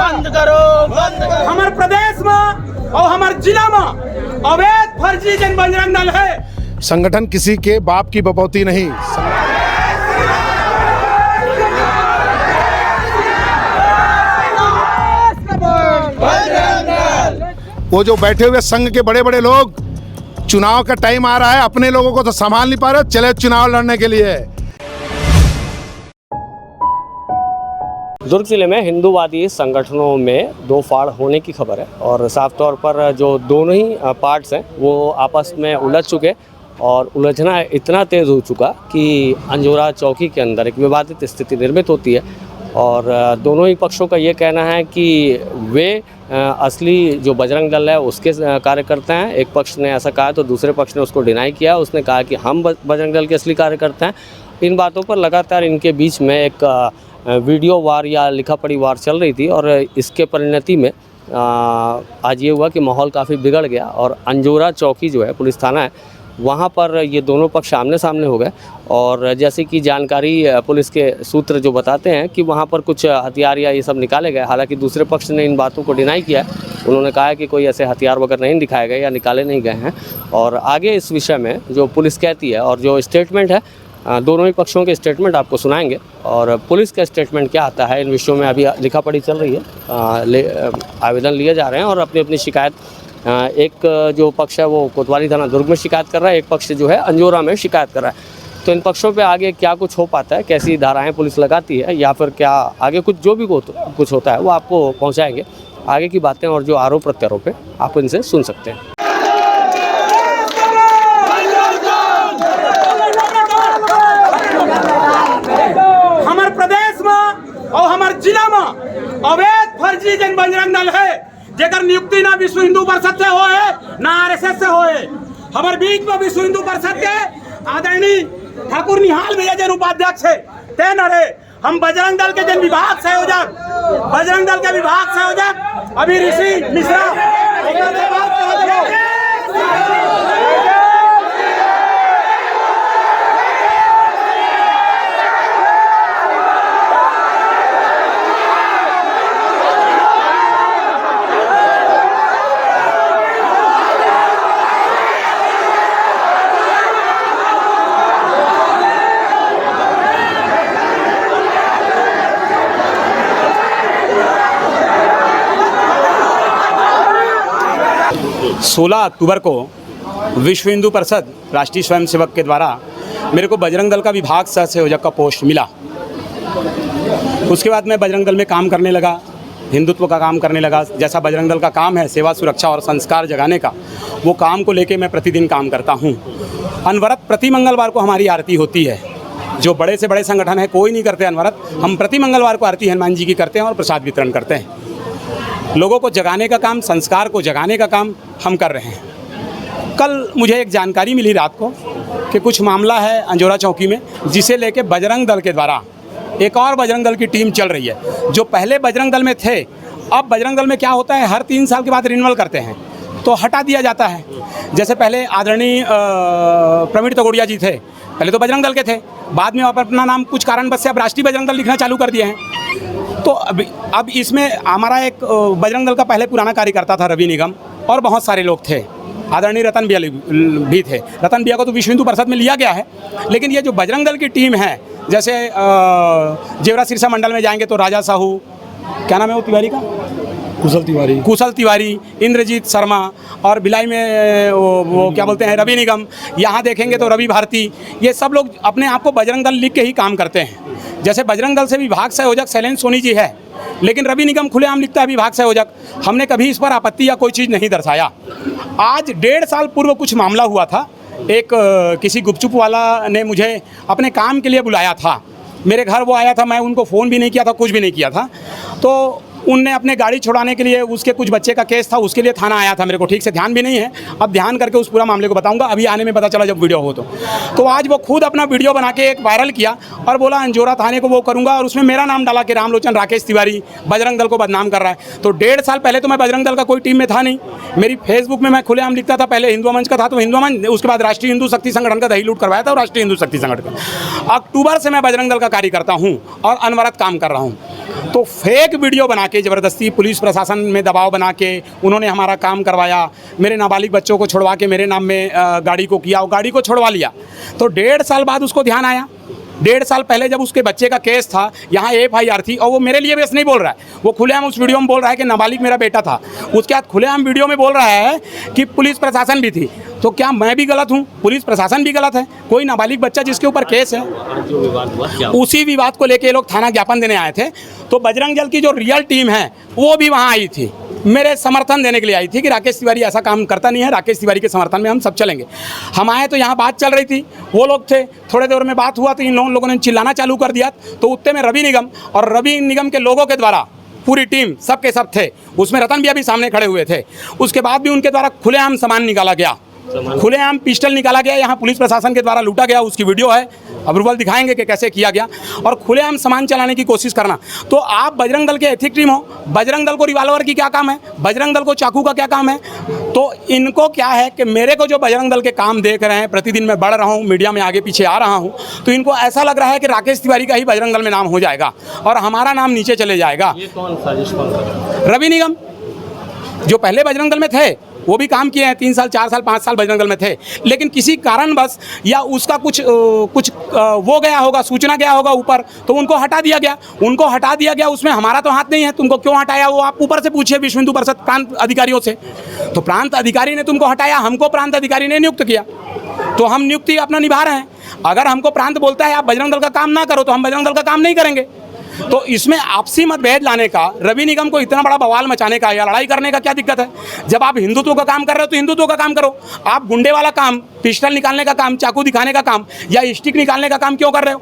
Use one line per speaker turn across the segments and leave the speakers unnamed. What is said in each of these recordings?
बंद करो, बंद करो।
हमारे प्रदेश में और हमारे जिला में अवैध फर्जी जन बजरंग दल है।
संगठन किसी के बाप की बपौती नहीं। वो जो बैठे हुए संघ के बड़े बड़े लोग, चुनाव का टाइम आ रहा है, अपने लोगों को तो संभाल नहीं पा रहे, चले चुनाव लड़ने के लिए।
दुर्ग जिले में हिंदूवादी संगठनों में दो फाड़ होने की खबर है और साफ तौर पर जो दोनों ही पार्ट्स हैं वो आपस में उलझ चुके और उलझना इतना तेज़ हो चुका कि अंजोरा चौकी के अंदर एक विवादित स्थिति निर्मित होती है और दोनों ही पक्षों का ये कहना है कि वे असली जो बजरंग दल है उसके कार्यकर्ता हैं। एक पक्ष ने ऐसा कहा तो दूसरे पक्ष ने उसको डिनाई किया, उसने कहा कि हम बजरंग दल के असली कार्यकर्ता हैं। इन बातों पर लगातार इनके बीच में एक वीडियो वार या लिखा पढ़ी वार चल रही थी और इसके परिणति में आज ये हुआ कि माहौल काफ़ी बिगड़ गया और अंजोरा चौकी जो है पुलिस थाना है वहाँ पर ये दोनों पक्ष आमने सामने हो गए और जैसे कि जानकारी पुलिस के सूत्र जो बताते हैं कि वहाँ पर कुछ हथियार या ये सब निकाले गए। हालांकि दूसरे पक्ष ने इन बातों को डिनाई किया है। उन्होंने कहा है कि कोई ऐसे हथियार वगैरह नहीं दिखाए गए या निकाले नहीं गए हैं और आगे इस विषय में जो पुलिस कहती है और जो स्टेटमेंट है दोनों ही पक्षों के स्टेटमेंट आपको सुनाएंगे और पुलिस का स्टेटमेंट क्या आता है इन विषयों में अभी लिखा पढ़ी चल रही है। आवेदन लिए जा रहे हैं और अपनी अपनी शिकायत, एक जो पक्ष है वो कोतवाली थाना दुर्ग में शिकायत कर रहा है, एक पक्ष जो है अंजोरा में शिकायत कर रहा है। तो इन पक्षों पे आगे क्या कुछ हो पाता है, कैसी धाराएं पुलिस लगाती है या फिर क्या आगे कुछ जो भी कुछ होता है वो आपको पहुँचाएंगे। आगे की बातें और जो आरोप प्रत्यारोप है आप इनसे सुन सकते हैं।
हमारे प्रदेश में और हमारे जिला में अवैध फर्जी जन बजरंग दल है जेकर नियुक्ति ना विश्व हिंदू परिषद से होए ना आरएसएस से होए। हमारे बीच में विश्व हिंदू परिषद के आदरणीय ठाकुर निहाल भैया जन उपाध्यक्ष है तेन अरे हम बजरंग दल के जन विभाग संयोजक, बजरंग दल के विभाग संयोजक अभी ऋषि मिश्रा
सोलह अक्टूबर को विश्व हिंदू परिषद राष्ट्रीय स्वयंसेवक के द्वारा मेरे को बजरंग दल का विभाग सह संयोजक का पोस्ट मिला। उसके बाद मैं बजरंग दल में काम करने लगा, हिंदुत्व का काम करने लगा। जैसा बजरंग दल का काम है सेवा, सुरक्षा और संस्कार जगाने का, वो काम को लेके मैं प्रतिदिन काम करता हूँ। अनवरत प्रति मंगलवार को हमारी आरती होती है। जो बड़े से बड़े संगठन है कोई नहीं करते अनवरत, हम प्रति मंगलवार को आरती हनुमान जी की करते हैं और प्रसाद वितरण करते हैं। लोगों को जगाने का काम, संस्कार को जगाने का काम हम कर रहे हैं। कल मुझे एक जानकारी मिली रात को कि कुछ मामला है अंजोरा चौकी में जिसे लेके बजरंग दल के द्वारा एक और बजरंग दल की टीम चल रही है। जो पहले बजरंग दल में थे, अब बजरंग दल में क्या होता है, हर 3 साल के बाद रिन्यूअल करते हैं तो हटा दिया जाता है। जैसे पहले आदरणीय प्रवीण तगोड़िया जी थे, पहले तो बजरंग दल के थे, बाद में आप अपना नाम कुछ कारणवश से अब राष्ट्रीय बजरंग दल लिखना चालू कर दिए हैं। तो अब इसमें हमारा एक बजरंग दल का पहले पुराना कार्यकर्ता था रवि निगम और बहुत सारे लोग थे। आदरणीय रतन भैया भी थे। रतन भैया को तो विश्व हिंदू परिषद में लिया गया है, लेकिन ये जो बजरंग दल की टीम है, जैसे जेवरा सिरसा मंडल में जाएंगे तो राजा साहू, क्या नाम है वो तिवारी का, कुशल तिवारी, इंद्रजीत शर्मा और भिलाई में वो क्या बोलते हैं रवि निगम, यहाँ देखेंगे तो रवि भारती, ये सब लोग अपने आप को बजरंग दल लिख के ही काम करते हैं। जैसे बजरंग दल से विभाग संयोजक शैलेंद्र सोनी जी है, लेकिन रवि निगम खुलेआम लिखता है विभाग संयोजक। हमने कभी इस पर आपत्ति या कोई चीज़ नहीं दर्शाया। आज 1.5 साल पूर्व कुछ मामला हुआ था। एक किसी गुपचुप वाला ने मुझे अपने काम के लिए बुलाया था, मेरे घर वो आया था, मैं उनको फ़ोन भी नहीं किया था, कुछ भी नहीं किया था। तो उनने अपने गाड़ी छुड़ाने के लिए, उसके कुछ बच्चे का केस था, उसके लिए थाना आया था। मेरे को ठीक से ध्यान भी नहीं है, अब ध्यान करके उस पूरा मामले को बताऊंगा। अभी आने में पता चला जब वीडियो हो तो आज वो खुद अपना वीडियो बना के एक वायरल किया और बोला अंजोरा थाने को वो करूंगा, और उसमें मेरा नाम डाला कि रामलोचन राकेश तिवारी बजरंग दल को बदनाम कर रहा है। तो 1.5 साल पहले तो मैं बजरंग दल का कोई टीम में था नहीं। मेरी फेसबुक में मैं खुलेआम लिखता था, पहले हिंदू मंच का था तो हिंदू मंच, उसके बाद राष्ट्रीय हिंदू शक्ति संगठन का दही लूट करवाया था और राष्ट्रीय हिंदू शक्ति संगठन। अक्टूबर से मैं बजरंग दल का कार्यकर्ता हूँ और अनवरत काम कर रहा हूँ। तो फेक वीडियो बना के ज़बरदस्ती पुलिस प्रशासन में दबाव बना के उन्होंने हमारा काम करवाया, मेरे नाबालिग बच्चों को छुड़वा के मेरे नाम में गाड़ी को किया और गाड़ी को छुड़वा लिया। तो 1.5 साल बाद उसको ध्यान आया। 1.5 साल पहले जब उसके बच्चे का केस था, यहाँ FIR थी, और वो मेरे लिए बस नहीं बोल रहा है, वो खुलेआम उस वीडियो में बोल रहा है कि नाबालिग मेरा बेटा था। उसके बाद खुलेआम वीडियो में बोल रहा है कि पुलिस प्रशासन भी थी। तो क्या मैं भी गलत हूँ? पुलिस प्रशासन भी गलत है? कोई नाबालिग बच्चा जिसके ऊपर केस है,
जो विवाद हुआ क्या?
उसी विवाद को लेके ये लोग थाना ज्ञापन देने आए थे। तो बजरंग दल की जो रियल टीम है वो भी वहाँ आई थी, मेरे समर्थन देने के लिए आई थी कि राकेश तिवारी ऐसा काम करता नहीं है, राकेश तिवारी के समर्थन में हम सब चलेंगे। हम आए तो यहाँ बात चल रही थी, वो लोग थे, थोड़े देर में बात हुआ तो इन लोगों ने चिल्लाना चालू कर दिया। तो उतने में रवि निगम के लोगों के द्वारा पूरी टीम सब के सब थे, उसमें रतन भैया भी सामने खड़े हुए थे। उसके बाद भी उनके द्वारा खुलेआम सामान निकाला गया, खुलेआम पिस्टल निकाला गया, यहाँ पुलिस प्रशासन के द्वारा लूटा गया। उसकी वीडियो है, अप्रूवल दिखाएंगे कि कैसे किया गया, और खुलेआम सामान चलाने की कोशिश करना। तो आप बजरंग दल के एथिक टीम हो, बजरंग दल को रिवॉल्वर की क्या काम है, बजरंग दल को चाकू का क्या काम है? तो इनको क्या है कि मेरे को जो बजरंग दल के काम देख रहे हैं, प्रतिदिन मैं बढ़ रहा हूँ, मीडिया में आगे पीछे आ रहा हूँ, तो इनको ऐसा लग रहा है कि राकेश तिवारी का ही बजरंग दल में नाम हो जाएगा और हमारा नाम नीचे चले जाएगा।
ये कौन साजिश कौन कर रहा है?
रवि निगम, जो पहले बजरंग दल में थे, वो भी काम किए हैं, 3 साल 4 साल 5 साल बजरंग दल में थे, लेकिन किसी कारणवश या उसका कुछ वो गया होगा, सूचना गया होगा ऊपर, तो उनको हटा दिया गया। उसमें हमारा तो हाथ नहीं है, तुमको क्यों हटाया वो आप ऊपर से पूछिए विश्व हिंदू परिषद प्रांत अधिकारियों से। तो प्रांत अधिकारी ने तुमको हटाया, हमको प्रांत अधिकारी ने नियुक्त किया, तो हम नियुक्ति अपना निभा रहे हैं। अगर हमको प्रांत बोलता है आप बजरंग दल का काम ना करो, तो हम बजरंग दल का काम नहीं करेंगे। तो इसमें आपसी मतभेद लाने का, रवि निगम को इतना बड़ा बवाल मचाने का या लड़ाई करने का क्या दिक्कत है? जब आप हिंदुत्व का काम कर रहे हो तो हिंदुत्व का काम करो। आप गुंडे वाला काम, पिस्टल निकालने का काम, चाकू दिखाने का काम या स्टिक निकालने का काम क्यों कर रहे हो?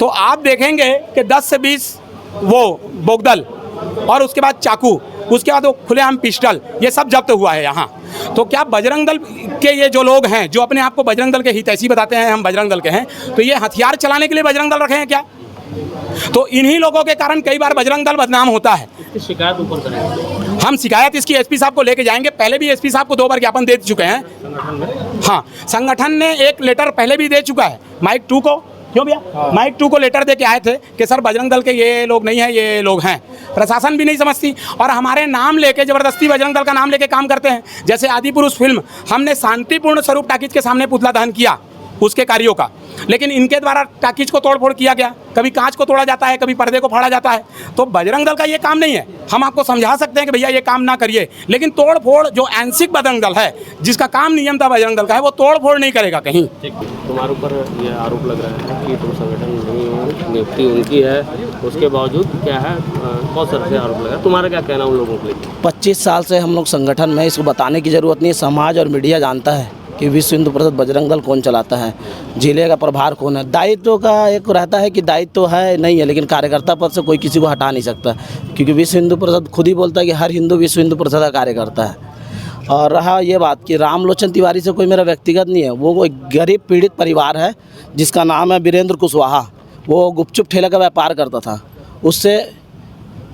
तो आप देखेंगे कि 10 से 20 वो बोगदल और उसके बाद चाकू, उसके बाद वो खुलेआम पिस्टल, ये सब जब्त हुआ है यहाँ। तो क्या बजरंग दल के ये जो लोग हैं, जो अपने आप को बजरंग दल के हितैषी बताते हैं, हम बजरंग दल के हैं, तो ये हथियार चलाने के लिए बजरंग दल रखे हैं क्या? तो इन्हीं लोगों के कारण कई बार बजरंग दल बदनाम होता है।
इसकी शिकायत ऊपर करेंगे,
हम शिकायत इसकी SP साहब को लेके जाएंगे। पहले भी SP साहब को 2 बार ज्ञापन दे चुके हैं
संगठन में।
हाँ, संगठन ने एक लेटर पहले भी दे चुका है, माइक 2 को, क्यों भैया? माइक 2 को लेटर दे के आए थे कि सर बजरंग दल के ये लोग नहीं है, ये लोग हैं। प्रशासन भी नहीं समझती और हमारे नाम लेके ज़बरदस्ती बजरंग दल का नाम लेके काम करते हैं। जैसे आदि पुरुष फिल्म, हमने शांतिपूर्ण स्वरूप टाकीज के सामने पुतला दहन किया उसके कार्यों का, लेकिन इनके द्वारा टाकीज को तोड़फोड़ किया गया। कभी कांच को तोड़ा जाता है, कभी पर्दे को फाड़ा जाता है। तो बजरंग दल का ये काम नहीं है। हम आपको समझा सकते हैं कि भैया ये काम ना करिए, लेकिन तोड़फोड़ जो आंशिक बजरंग दल है, जिसका काम नियम था बजरंग दल का है, वो तोड़फोड़ नहीं करेगा कहीं।
ठीक, तुम्हारे ऊपर ये आरोप लग रहा है कि तुम संगठन नहीं हो, नियुक्ति उनकी है, उसके बावजूद क्या है, बहुत सारे आरोप लग रहा है। तुम्हारा क्या कहना उन लोगों के लिए?
25 साल से हम लोग संगठन में, इसको बताने की ज़रूरत नहीं, समाज और मीडिया जानता है कि विश्व हिंदू परिषद बजरंग दल कौन चलाता है, जिले का प्रभार कौन है। दायित्व का एक रहता है कि दायित्व है नहीं है, लेकिन कार्यकर्ता पद से कोई किसी को हटा नहीं सकता, क्योंकि विश्व हिंदू परिषद खुद ही बोलता है कि हर हिंदू विश्व हिंदू परिषद का कार्यकर्ता है। और रहा ये बात कि रामलोचन तिवारी से कोई मेरा व्यक्तिगत नहीं है, वो एक गरीब पीड़ित परिवार है जिसका नाम है वीरेंद्र कुशवाहा। वो गुपचुप ठेले का व्यापार करता था, उससे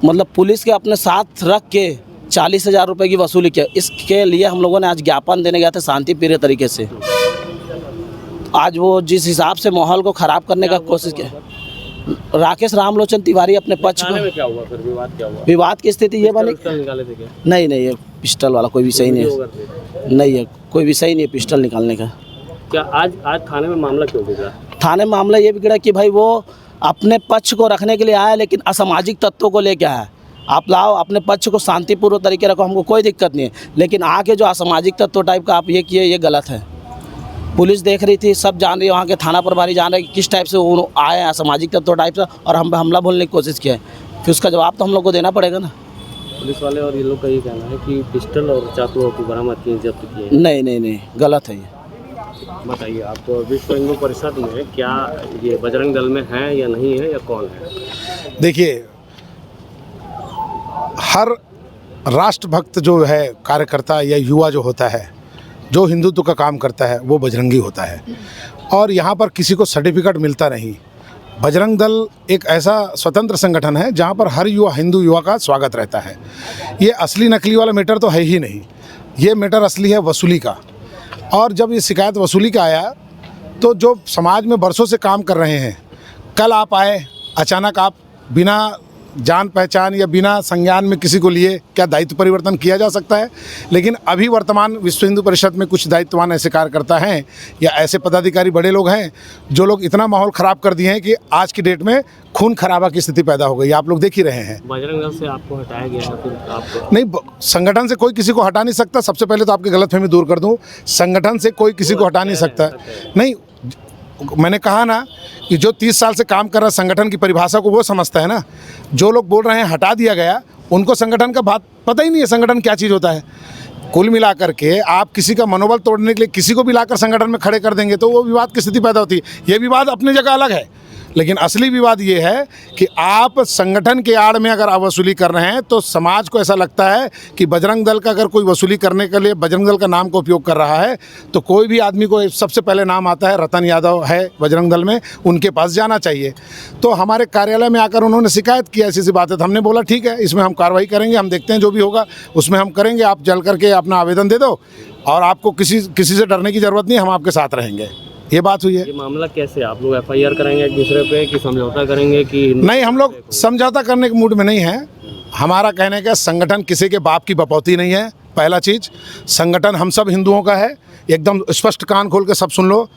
मतलब पुलिस के अपने साथ रख के 40,000 रुपये की वसूली किया। इसके लिए हम लोगों ने आज ज्ञापन देने गए थे शांतिप्रिय तरीके से। आज वो जिस हिसाब से माहौल को ख़राब करने का कोशिश किया, राकेश रामलोचन तिवारी अपने पक्ष को,
में क्या हुआ फिर? विवाद क्या हुआ?
विवाद की स्थिति ये बनी,
निकाले थे क्या?
नहीं ये पिस्टल वाला कोई विषय नहीं है, नहीं है कोई विषय नहीं है पिस्टल निकालने का।
क्या आज थाने में मामला क्यों बिगड़ा?
थाने में मामला ये बिगड़ा कि भाई वो अपने पक्ष को रखने के लिए आया, लेकिन असामाजिक तत्वों को लेके आया। आप लाओ अपने पक्ष को शांतिपूर्वक तरीके रखो, हमको कोई दिक्कत नहीं है, लेकिन आके जो असामाजिक तत्व टाइप का आप ये किए, ये गलत है। पुलिस देख रही थी, सब जान रही है, वहाँ के थाना प्रभारी जान रहे कि किस टाइप से वो आए हैं असामाजिक तत्व टाइप से, और हम पे हमला बोलने की कोशिश किया है। फिर उसका जवाब तो हम लोग को देना पड़ेगा ना।
पुलिस वाले और ये लोग का ये कहना है कि पिस्टल और चाकू को बरामद किए, जब्त किए।
नहीं गलत है ये।
बताइए आप, तो विश्व हिंदू परिषद में क्या ये बजरंग दल में है या नहीं है, या कौन है?
देखिए, हर राष्ट्रभक्त जो है कार्यकर्ता या युवा जो होता है, जो हिंदुत्व का काम करता है, वो बजरंगी होता है। और यहाँ पर किसी को सर्टिफिकेट मिलता नहीं। बजरंग दल एक ऐसा स्वतंत्र संगठन है जहाँ पर हर युवा, हिंदू युवा का स्वागत रहता है। ये असली नकली वाला मैटर तो है ही नहीं, ये मैटर असली है वसूली का। और जब ये शिकायत वसूली का आया, तो जो समाज में बरसों से काम कर रहे हैं, कल आप आए, अचानक आप बिना जान पहचान या बिना संज्ञान में किसी को लिए क्या दायित्व परिवर्तन किया जा सकता है। लेकिन अभी वर्तमान विश्व हिंदू परिषद में कुछ दायित्ववान ऐसे कार्यकर्ता हैं या ऐसे पदाधिकारी बड़े लोग हैं जो लोग इतना माहौल ख़राब कर दिए हैं कि आज की डेट में खून खराबा की स्थिति पैदा हो गई। आप लोग देख ही रहे हैं।
बजरंग दल से आपको हटाया गया है, फिर आपको
नहीं, संगठन से कोई किसी को हटा नहीं सकता। सबसे पहले तो आपकी गलतफहमी दूर कर दूं, संगठन से कोई किसी को हटा नहीं सकता। नहीं, मैंने कहा ना कि जो 30 साल से काम कर रहा संगठन की परिभाषा को वो समझता है ना। जो लोग बोल रहे हैं हटा दिया गया, उनको संगठन का बात पता ही नहीं है, संगठन क्या चीज़ होता है। कुल मिलाकर के आप किसी का मनोबल तोड़ने के लिए किसी को भी लाकर संगठन में खड़े कर देंगे तो वो विवाद की स्थिति पैदा होती है। ये विवाद अपनी जगह अलग है, लेकिन असली विवाद ये है कि आप संगठन के आड़ में अगर आप वसूली कर रहे हैं तो समाज को ऐसा लगता है कि बजरंग दल का अगर कोई वसूली करने के लिए बजरंग दल का नाम का उपयोग कर रहा है तो कोई भी आदमी को सबसे पहले नाम आता है रतन यादव है बजरंग दल में, उनके पास जाना चाहिए। तो हमारे कार्यालय में आकर उन्होंने शिकायत की ऐसी बात है, तो हमने बोला ठीक है, इसमें हम कार्रवाई करेंगे, हम देखते हैं जो भी होगा उसमें हम करेंगे। आप जल करके अपना आवेदन दे दो और आपको किसी से डरने की ज़रूरत नहीं, हम आपके साथ रहेंगे। ये बात हुई है।
ये मामला कैसे, आप लोग FIR करेंगे एक दूसरे पे कि समझौता करेंगे कि
नहीं? हम लोग समझौता करने के मूड में नहीं है। हमारा कहने का संगठन किसी के बाप की बपौती नहीं है। पहला चीज़, संगठन हम सब हिंदुओं का है, एकदम स्पष्ट कान खोल के सब सुन लो।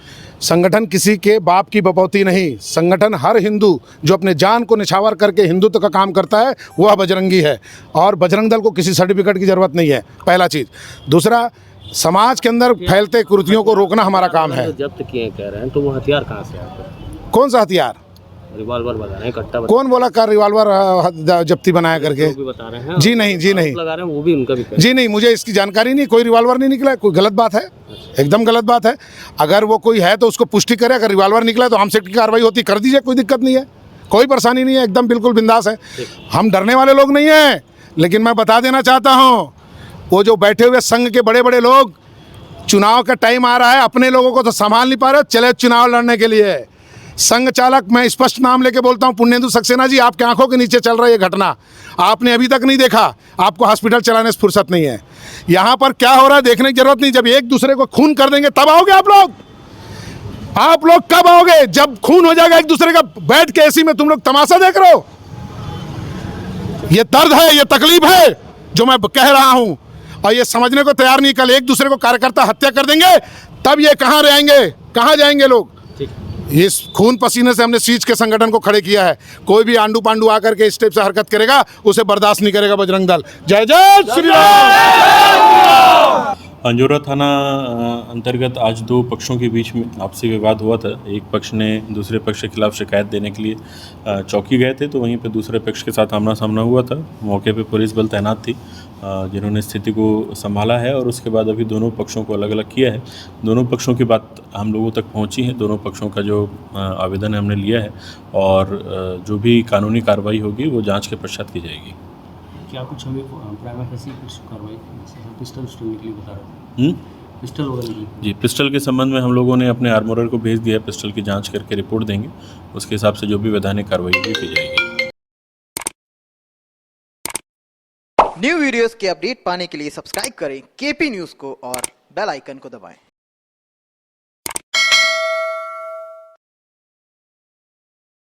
संगठन किसी के बाप की बपौती नहीं। संगठन हर हिंदू जो अपने जान को निछावर करके हिंदुत्व का काम करता है वह बजरंगी है, और बजरंग दल को किसी सर्टिफिकेट की ज़रूरत नहीं है, पहला चीज़। दूसरा, समाज के अंदर फैलते कुरीतियों को रोकना हमारा काम है।
जब्त किए कह रहे हैं, तो वो हथियार कहाँ से आते?
कौन सा हथियार?
रिवॉल्वर बता रहे हैं, कट्टा
कौन बोला कर रिवॉल्वर जब्ती बनाया करके?
भी बता रहे हैं।
जी नहीं, जी नहीं,
लगा रहे हैं वो भी उनका भी
जी नहीं, मुझे इसकी जानकारी नहीं। कोई रिवॉल्वर नहीं निकला है, कोई गलत बात है, एकदम गलत बात है। अगर वो कोई है तो उसको पुष्टि करे। अगर रिवॉल्वर निकला है तो हमसे की कार्रवाई होती, कर दीजिए, कोई दिक्कत नहीं है, कोई परेशानी नहीं है, एकदम बिल्कुल बिंदास है। हम डरने वाले लोग नहीं हैं। लेकिन मैं बता देना चाहता हूँ, वो जो बैठे हुए संघ के बड़े बड़े लोग, चुनाव का टाइम आ रहा है, अपने लोगों को तो संभाल नहीं पा रहे, चले चुनाव लड़ने के लिए। संघ चालक, मैं स्पष्ट नाम लेके बोलता हूं, पुण्येंदु सक्सेना जी, आपके आंखों के नीचे चल रहा है ये घटना, आपने अभी तक नहीं देखा, आपको हॉस्पिटल चलाने से फुर्सत नहीं है। यहां पर क्या हो रहा है देखने की जरूरत नहीं। जब एक दूसरे को खून कर देंगे तब आओगे आप लोग। आप लोग कब आओगे? जब खून हो जाएगा एक दूसरे का, बैठ के एसी में तुम लोग तमाशा देख रहे हो। ये दर्द है, ये तकलीफ है जो मैं कह रहा हूं, और ये समझने को तैयार नहीं। कल एक दूसरे को कार्यकर्ता हत्या कर देंगे तब ये कहां रहेंगे, कहां जाएंगे लोग? इस खून पसीने से हमने सींच के संगठन को खड़े किया है। कोई भी आंडू पांडू आकर के इस टाइप से हरकत करेगा उसे बर्दाश्त नहीं करेगा बजरंग दल। जय जय श्री राम।
अंजोरा थाना अंतर्गत आज दो पक्षों के बीच में आपसी विवाद हुआ था। एक पक्ष ने दूसरे पक्ष के खिलाफ शिकायत देने के लिए चौकी गए थे, तो वहीं पे दूसरे पक्ष के साथ आमना सामना हुआ था। मौके पे पुलिस बल तैनात थी जिन्होंने स्थिति को संभाला है, और उसके बाद अभी दोनों पक्षों को अलग अलग किया है। दोनों पक्षों की बात हम लोगों तक पहुंची है। दोनों पक्षों का जो आवेदन है हमने लिया है, और जो भी कानूनी कार्रवाई होगी वो जाँच के पश्चात की जाएगी।
क्या कुछ हमें प्राइवेट ऐसी कुछ कार्रवाई पिस्टल निकली बता रहे थे? पिस्टल वगैरह निकली? जी, पिस्टल के संबंध में हम लोगों ने अपने आर्मोरर को भेज दिया है। पिस्टल की जांच करके रिपोर्ट देंगे, उसके हिसाब से जो भी वैधानिक कार्रवाई होगी की जाएगी।
न्यू वीडियोस के अपडेट पाने के लिए सब्सक्राइब करें KP न्यूज़ को और बेल आइकन को दबाएं।